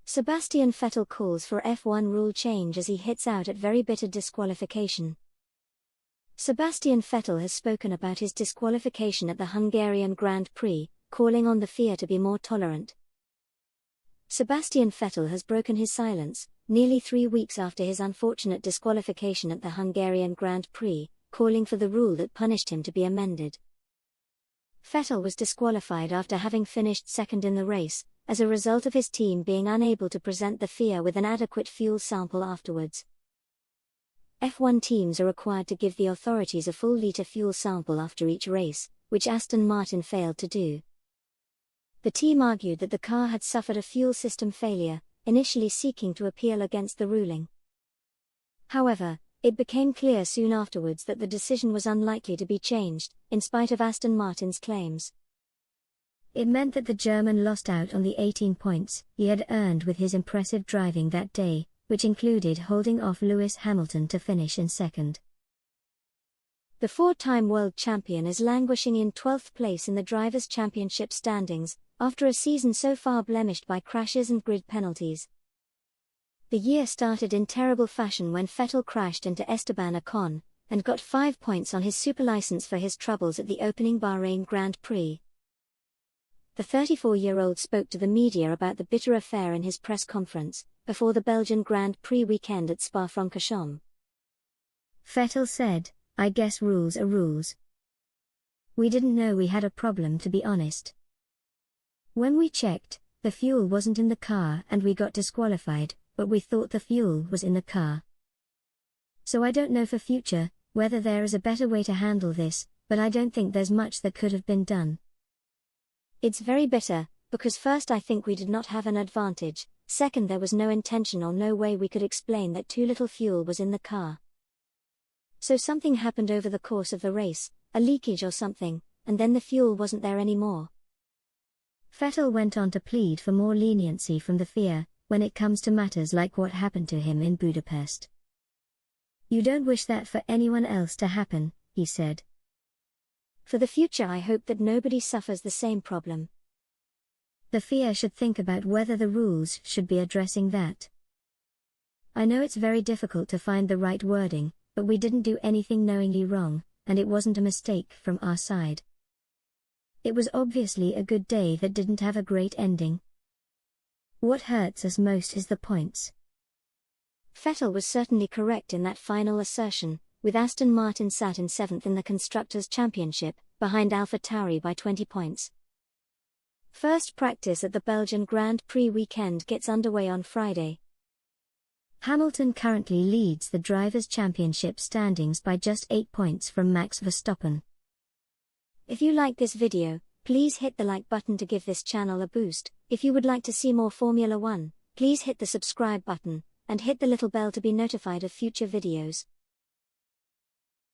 Sebastian Vettel calls for F1 rule change as he hits out at very bitter disqualification. Sebastian Vettel has spoken about his disqualification at the Hungarian Grand Prix, calling on the FIA to be more tolerant. Sebastian Vettel has broken his silence, nearly 3 weeks after his unfortunate disqualification at the Hungarian Grand Prix, calling for the rule that punished him to be amended. Vettel was disqualified after having finished second in the race, as a result of his team being unable to present the FIA with an adequate fuel sample afterwards. F1 teams are required to give the authorities a full litre fuel sample after each race, which Aston Martin failed to do. The team argued that the car had suffered a fuel system failure, initially seeking to appeal against the ruling. However, it became clear soon afterwards that the decision was unlikely to be changed, in spite of Aston Martin's claims. It meant that the German lost out on the 18 points he had earned with his impressive driving that day, which included holding off Lewis Hamilton to finish in second. The 4-time world champion is languishing in 12th place in the Drivers' Championship standings, after a season so far blemished by crashes and grid penalties. The year started in terrible fashion when Vettel crashed into Esteban Ocon, and got 5 points on his superlicense for his troubles at the opening Bahrain Grand Prix. The 34-year-old spoke to the media about the bitter affair in his press conference, before the Belgian Grand Prix weekend at Spa-Francorchamps. Vettel said, "I guess rules are rules. We didn't know we had a problem, to be honest. When we checked, the fuel wasn't in the car and we got disqualified, but we thought the fuel was in the car. So I don't know for future, whether there is a better way to handle this, but I don't think there's much that could have been done. It's very bitter, because first I think we did not have an advantage, second there was no intention or no way we could explain that too little fuel was in the car. So something happened over the course of the race, a leakage or something, and then the fuel wasn't there anymore." Vettel went on to plead for more leniency from the FIA, when it comes to matters like what happened to him in Budapest. "You don't wish that for anyone else to happen," he said. "For the future I hope that nobody suffers the same problem. The FIA should think about whether the rules should be addressing that. I know it's very difficult to find the right wording, but we didn't do anything knowingly wrong, and it wasn't a mistake from our side. It was obviously a good day that didn't have a great ending. What hurts us most is the points." Vettel was certainly correct in that final assertion, with Aston Martin sat in 7th in the Constructors' Championship, behind AlphaTauri by 20 points. First practice at the Belgian Grand Prix weekend gets underway on Friday. Hamilton currently leads the Drivers' Championship standings by just 8 points from Max Verstappen. If you like this video, please hit the like button to give this channel a boost. If you would like to see more Formula 1, please hit the subscribe button, and hit the little bell to be notified of future videos.